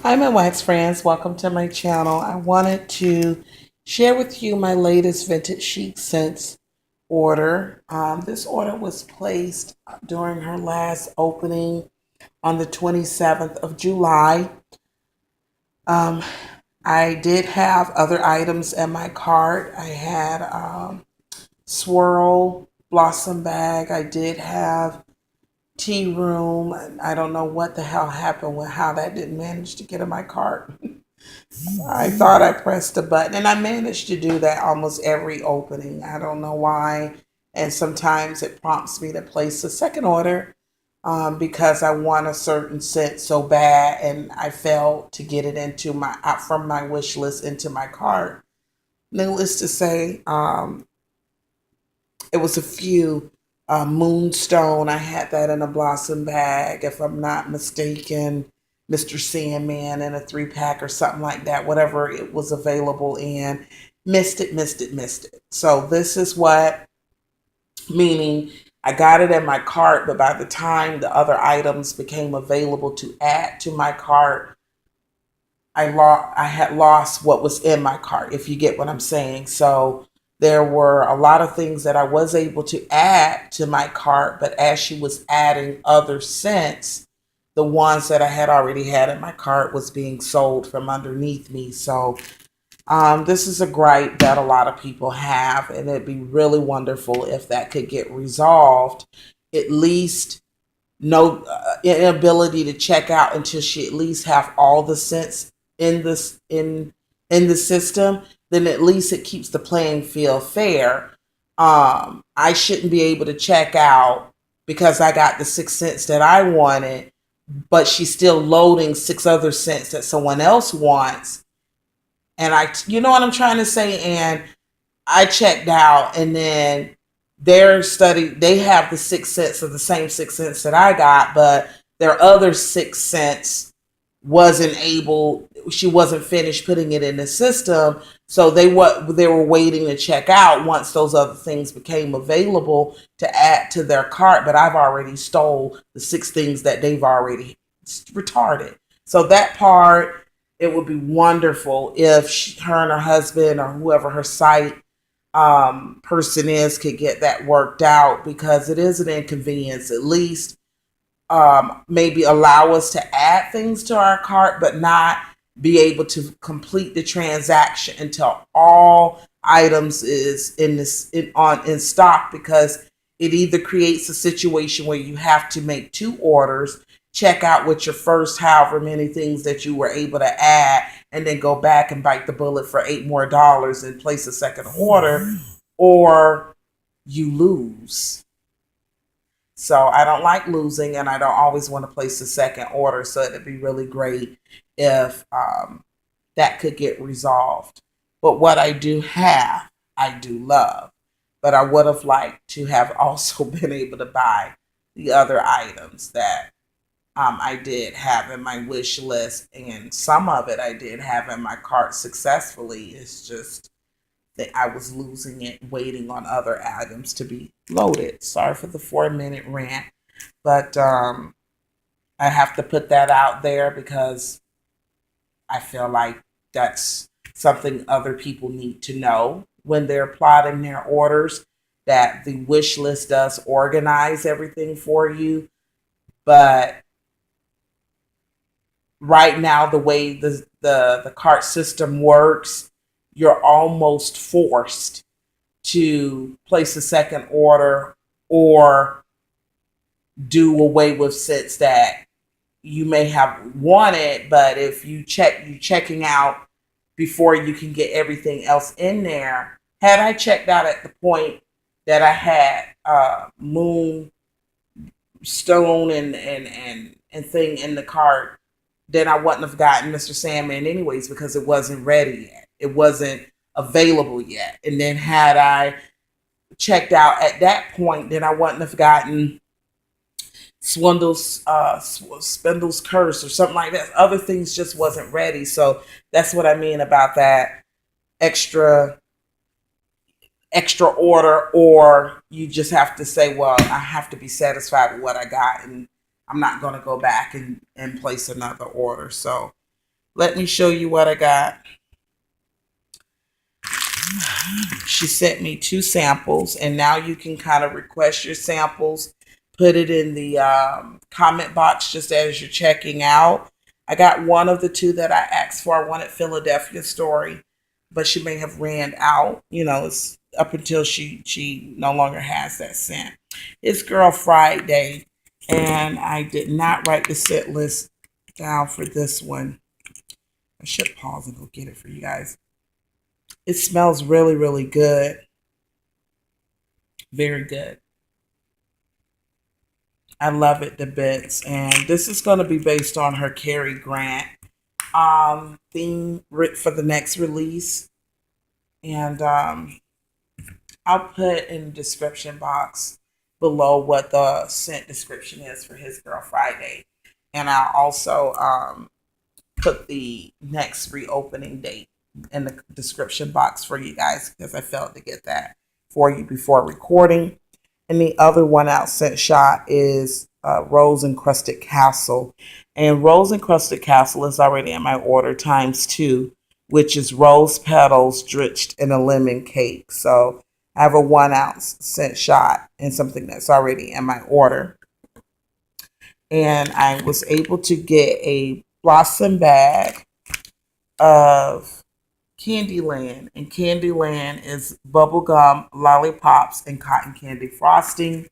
Hi, my wax friends. Welcome to my channel. I wanted to share with you my latest Vintage Chic Scents order. This order was placed during her last opening on the 27th of July. Um, I did have other items in my cart. I had swirl blossom bag. I did have tea room. I don't know what the hell happened with how that didn't manage to get in my cart. I thought I pressed a button, and I managed to do that almost every opening. I don't know why. And sometimes it prompts me to place a second order because I want a certain scent so bad, and I failed to get it into my out from my wish list into my cart. Needless to say, it was a few. Moonstone, I had that in a blossom bag, if I'm not mistaken. Mr. Sandman in a 3-pack or something like that, whatever it was available in. Missed it. So this is what, meaning I got it in my cart, but by the time the other items became available to add to my cart, I had lost what was in my cart, if you get what I'm saying. So there were a lot of things that I was able to add to my cart, but as she was adding other scents, the ones that I had already had in my cart was being sold from underneath me. So this is a gripe that a lot of people have, and it'd be really wonderful if that could get resolved. At least no inability to check out until she at least have all the scents in this in the system, then at least it keeps the playing field fair. I shouldn't be able to check out because I got the 6 cents that I wanted, but she's still loading 6 other cents that someone else wants. And you know what I'm trying to say? And I checked out, and then they have the 6 cents of the same 6 cents that I got, but their other 6 cents she wasn't finished putting it in the system. So they were waiting to check out once those other things became available to add to their cart. But I've already stole the 6 things that they've already retarded. So that part, it would be wonderful if her and her husband or whoever her site person is could get that worked out, because it is an inconvenience. At least maybe allow us to add things to our cart, but not be able to complete the transaction until all items is in stock, because it either creates a situation where you have to make 2 orders, check out with your first however many things that you were able to add, and then go back and bite the bullet for $8 more and place a second order, or you lose. So I don't like losing, and I don't always want to place a second order. So it'd be really great if that could get resolved. But what I do have, I do love. But I would have liked to have also been able to buy the other items that I did have in my wish list, and some of it I did have in my cart successfully. It's just that I was losing it waiting on other items to be loaded. Sorry for the 4-minute rant, but I have to put that out there because I feel like that's something other people need to know when they're plotting their orders, that the wish list does organize everything for you. But right now, the way the cart system works, you're almost forced to place a second order or do away with sets that you may have wanted. But if you checking out before you can get everything else in there. Had I checked out at the point that I had Moonstone and thing in the cart, then I wouldn't have gotten Mr. Sandman anyways, because it wasn't ready yet. It wasn't available yet. And then had I checked out at that point, then I wouldn't have gotten Spindle's Curse or something like that. Other things just wasn't ready. So that's what I mean about that extra order, or you just have to say, well, I have to be satisfied with what I got, and I'm not going to go back and place another order. So Let me show you what I got. She sent me 2 samples, and now you can kind of request your samples, put it in the comment box just as you're checking out. I got one of the 2 that I asked for. I wanted Philadelphia Story, but she may have ran out. You know, it's up until she no longer has that scent. It's Girl Friday, and I did not write the scent list down for this one. I should pause and go get it for you guys. It smells really, really good. Very good. I love it to bits. And this is going to be based on her Cary Grant theme for the next release. And I'll put in the description box below what the scent description is for his Girl Friday. And I'll also put the next reopening date in the description box for you guys, because I failed to get that for you before recording. And the other one out scent shot is Rose Encrusted Castle. And Rose Encrusted Castle is already in my order ×2, which is rose petals drenched in a lemon cake. So I have a 1 ounce scent shot and something that's already in my order. And I was able to get a blossom bag of Candyland. And Candyland is bubblegum, lollipops, and cotton candy frosting.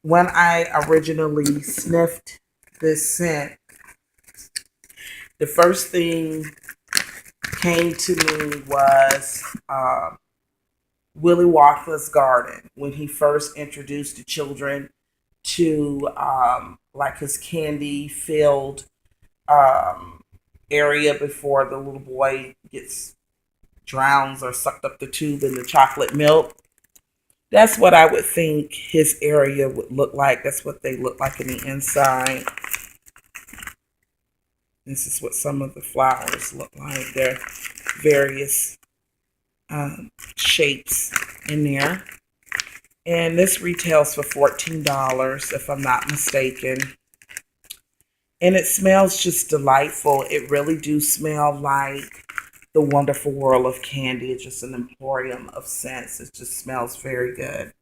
When I originally sniffed this scent, the first thing came to me was Willy Wonka's garden, when he first introduced the children to like his candy filled area before the little boy gets drowns or sucked up the tube in the chocolate milk. That's what I would think his area would look like. That's what they look like in the inside. This is what some of the flowers look like. There are various shapes in there. And this retails for $14, if I'm not mistaken. And it smells just delightful. It really do smell like the wonderful world of candy. It's just an emporium of scents. It just smells very good.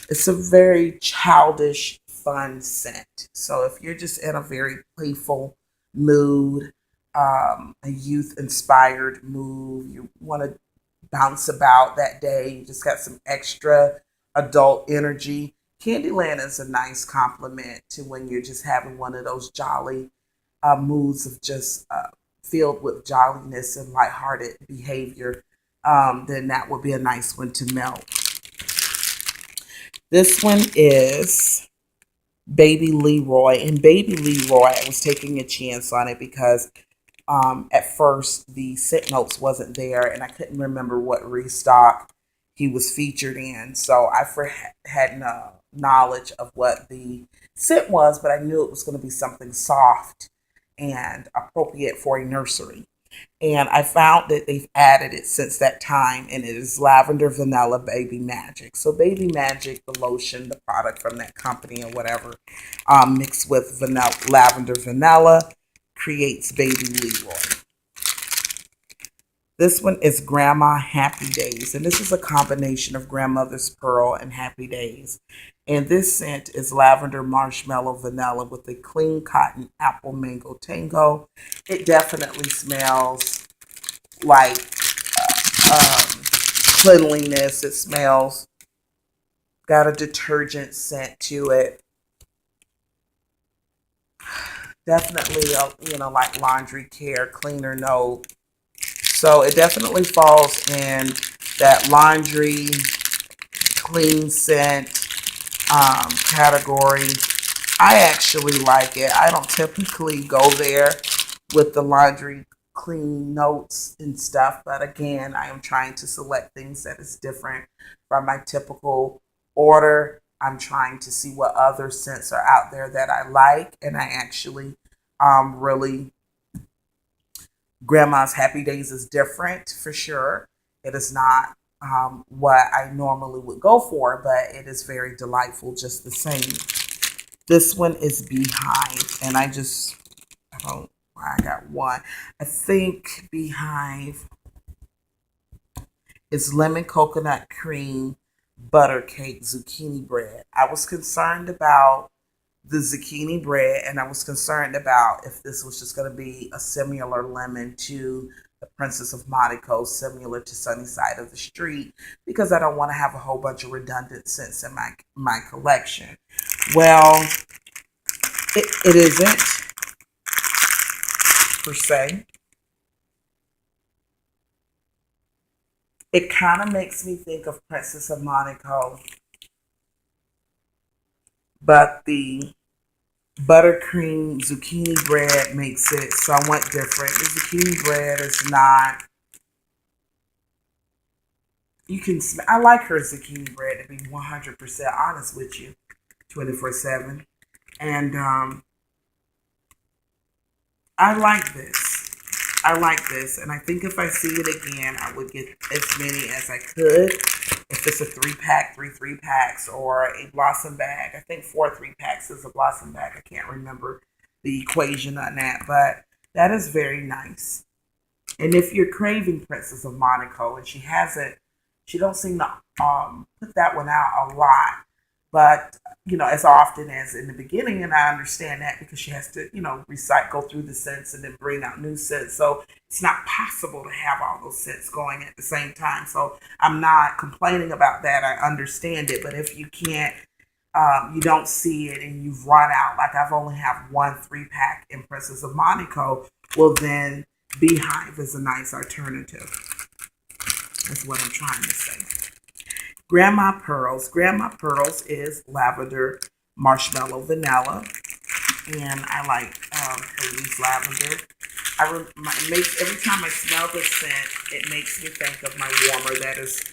It's a very childish, fun scent. So if you're just in a very playful mood, a youth-inspired mood, you want to bounce about that day, you just got some extra adult energy, Candyland is a nice compliment to when you're just having one of those jolly moods of just filled with jolliness and lighthearted behavior. Then that would be a nice one to melt. This one is Baby Leroy. And Baby Leroy, I was taking a chance on it because at first the scent notes wasn't there and I couldn't remember what restock he was featured in. So I had no knowledge of what the scent was, but I knew it was going to be something soft and appropriate for a nursery. And I found that they've added it since that time, and it is Lavender Vanilla Baby Magic. So Baby Magic, the lotion, the product from that company or whatever, mixed with lavender vanilla, creates Baby Leroy. This one is Grandma Happy Days, and this is a combination of Grandmother's Pearl and Happy Days. And this scent is Lavender Marshmallow Vanilla with a Clean Cotton Apple Mango Tango. It definitely smells like cleanliness. It smells, got a detergent scent to it. Definitely, like laundry care, cleaner note. So it definitely falls in that laundry, clean scent category. I actually like it. I don't typically go there with the laundry clean notes and stuff. But again, I am trying to select things that is different from my typical order. I'm trying to see what other scents are out there that I like. And I actually really... Grandma's Happy Days is different for sure. It is not what I normally would go for, but it is very delightful just the same. This one is Beehive, and I don't know why I got one. I think Beehive is lemon coconut cream butter cake zucchini bread. I was concerned about the zucchini bread, and I was concerned about if this was just going to be a similar lemon to the Princess of Monaco, similar to Sunny Side of the Street, because I don't want to have a whole bunch of redundant scents in my collection. Well, it isn't per se. It kind of makes me think of Princess of Monaco, but the buttercream zucchini bread makes it somewhat different. The zucchini bread is not, you can smell, I like her zucchini bread, to be 100% honest with you, 24/7. And I like this. I like this, and I think if I see it again, I would get as many as I could. If it's a 3-pack, 3-3-packs, or a blossom bag. I think 4 3-packs is a blossom bag. I can't remember the equation on that, but that is very nice. And if you're craving Princess of Monaco, and she don't seem to put that one out a lot, but as often as in the beginning, and I understand that because she has to, go through the scents and then bring out new scents. So it's not possible to have all those scents going at the same time. So I'm not complaining about that. I understand it. But if you can't, you don't see it and you've run out, like I've only have 1 3-pack in Princess of Monaco, well then Beehive is a nice alternative. That's what I'm trying to say. Grandma Pearls. Grandma Pearls is lavender, marshmallow, vanilla, and I like Hailey's lavender. Every time I smell this scent, it makes me think of my warmer that it's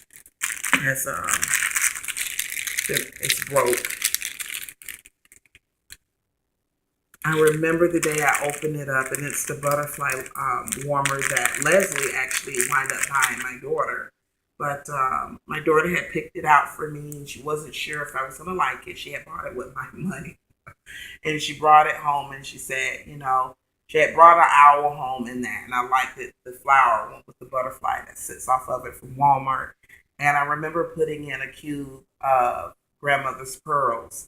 broke. I remember the day I opened it up, and it's the butterfly warmer that Leslie actually wound up buying my daughter. But my daughter had picked it out for me, and she wasn't sure if I was going to like it. She had bought it with my money. And she brought it home, and she said, she had brought an owl home in that. And I liked it, the flower one with the butterfly that sits off of it from Walmart. And I remember putting in a cube of Grandmother's Pearls.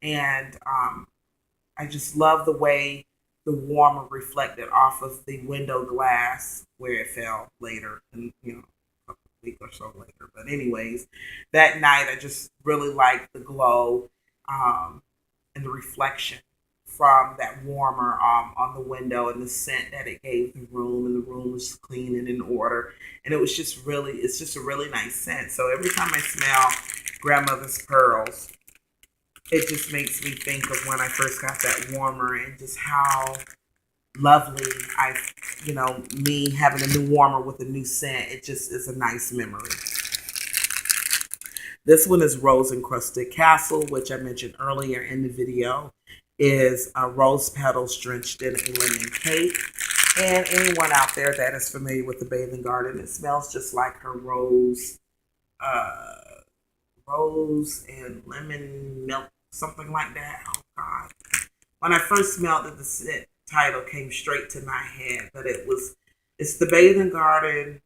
And I just love the way the warmer reflected off of the window glass where it fell later. And, week or so later. But anyways, that night I just really liked the glow and the reflection from that warmer on the window and the scent that it gave the room, and the room was clean and in order. And it's just a really nice scent. So every time I smell Grandmother's Pearls, it just makes me think of when I first got that warmer and just how lovely me having a new warmer with a new scent. It just is a nice memory. This one is Rose Encrusted Castle, which I mentioned earlier in the video, is rose petals drenched in a lemon cake. And anyone out there that is familiar with the Bathing Garden, it smells just like her rose and lemon milk, something like that. Oh God. When I first smelled it, the scent title came straight to my head, but it's the Bathing Garden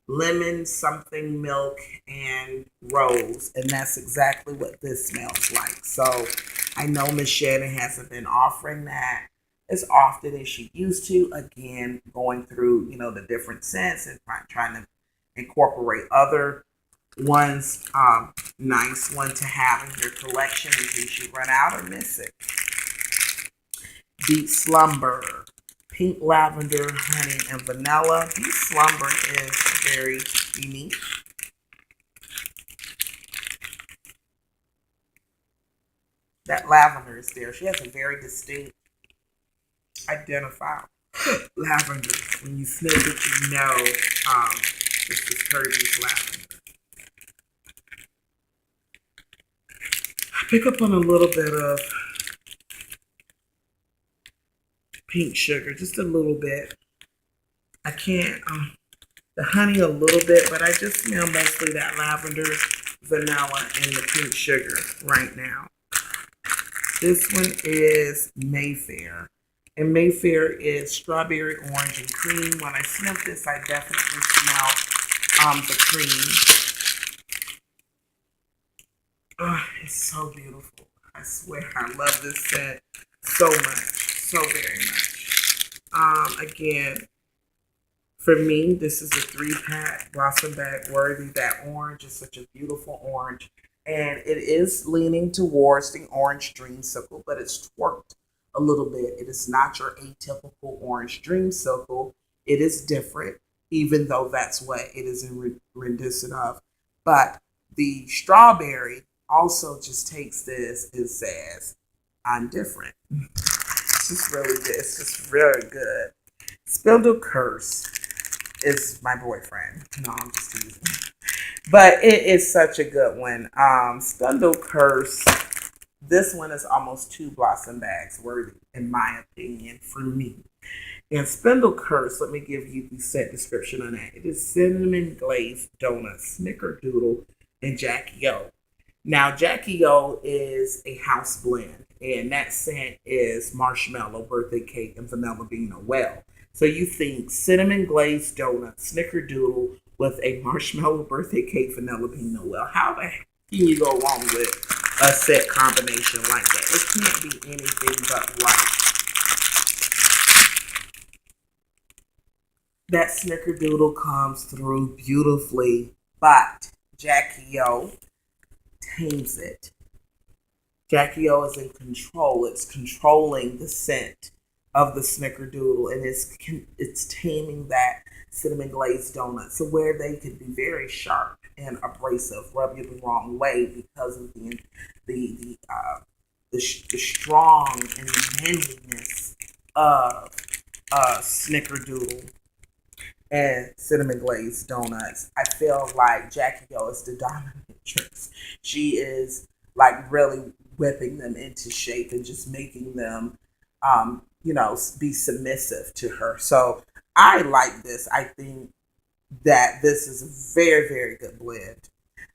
lemon something milk and rose, and that's exactly what this smells like. So I know Miss Shannon hasn't been offering that as often as she used to, again going through the different scents and trying to incorporate other ones. Nice one to have in your collection in case you run out or miss it. Deep Slumber, pink lavender, honey, and vanilla. Deep Slumber is very unique. That lavender is there. She has a very distinct, identifiable lavender. When you sniff it, this is Kirby's lavender. I pick up on a little bit of pink sugar, just a little bit. I can't, the honey a little bit, but I just smell mostly that lavender, vanilla, and the pink sugar right now. This one is Mayfair. And Mayfair is strawberry, orange, and cream. When I sniff this, I definitely smell the cream. Oh, it's so beautiful. I swear, I love this scent so much, so very much. Again, for me, this is a 3-pack Blossom Bag worthy. That orange is such a beautiful orange. And it is leaning towards the orange dreamsicle, but it's twerked a little bit. It is not your atypical orange dreamsicle. It is different, even though that's what it is in rendition of. But the strawberry also just takes this and says, I'm different. It's just really good. It's just very good. Spindle Curse is my boyfriend. No, I'm just teasing. But it is such a good one. Spindle Curse. This one is almost 2 Blossom Bags worthy, in my opinion, for me. And Spindle Curse, let me give you the scent description on that. It is cinnamon glazed donut, snickerdoodle, and Jackie O. Now, Jackie O is a house blend, and that scent is marshmallow, birthday cake, and vanilla bean Noel. So you think cinnamon glazed donut, snickerdoodle with a marshmallow birthday cake, vanilla bean Noel. How the heck can you go wrong with a set combination like that? It can't be anything but right. That snickerdoodle comes through beautifully, but Jackie O tames it. Jackie O is in control. It's controlling the scent of the snickerdoodle, and it's taming that cinnamon glazed donut. So where they could be very sharp and abrasive, rub you the wrong way because of the strong and the manliness of snickerdoodle and cinnamon glazed donuts. I feel like Jackie O is the dominatrix. She is like really whipping them into shape and just making them, be submissive to her. So I like this. I think that this is a very, very good blend.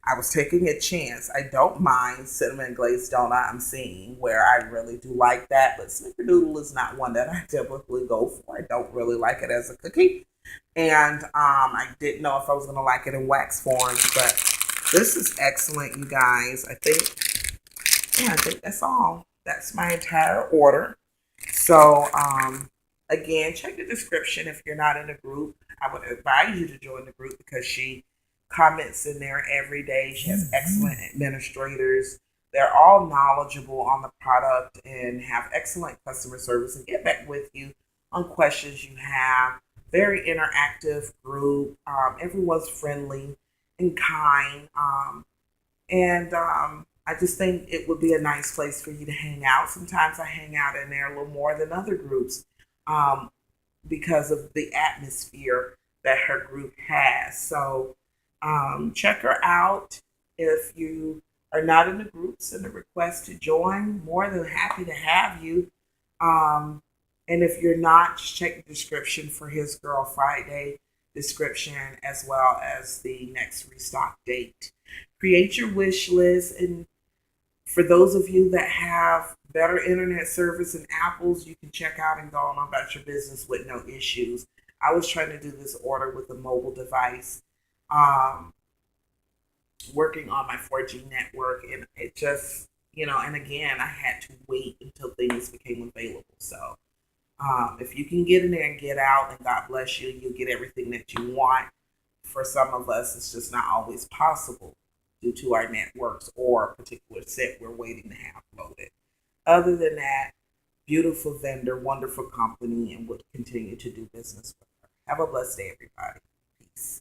I was taking a chance. I don't mind cinnamon glazed donut I'm seeing where I really do like that, but snickerdoodle is not one that I typically go for. I don't really like it as a cookie. And I didn't know if I was going to like it in wax forms, but this is excellent, you guys. I think that's all. That's my entire order. So, again, check the description if you're not in the group. I would advise you to join the group because she comments in there every day. She has excellent administrators. They're all knowledgeable on the product and have excellent customer service and get back with you on questions you have. Very interactive group. Everyone's friendly and kind. And I just think it would be a nice place for you to hang out. Sometimes I hang out in there a little more than other groups because of the atmosphere that her group has. So check her out. If you are not in the group, send a request to join. More than happy to have you. And if you're not, just check the description for His Girl Friday description as well as the next restock date. Create your wish list. And for those of you that have better internet service and Apples, you can check out and go on about your business with no issues. I was trying to do this order with a mobile device, working on my 4G network, and it just, and again, I had to wait until things became available. So if you can get in there and get out, and God bless you, you'll get everything that you want. For some of us, it's just not always possible due to our networks or a particular set we're waiting to have loaded. Other than that, beautiful vendor, wonderful company, and would continue to do business with her. Have a blessed day, everybody. Peace.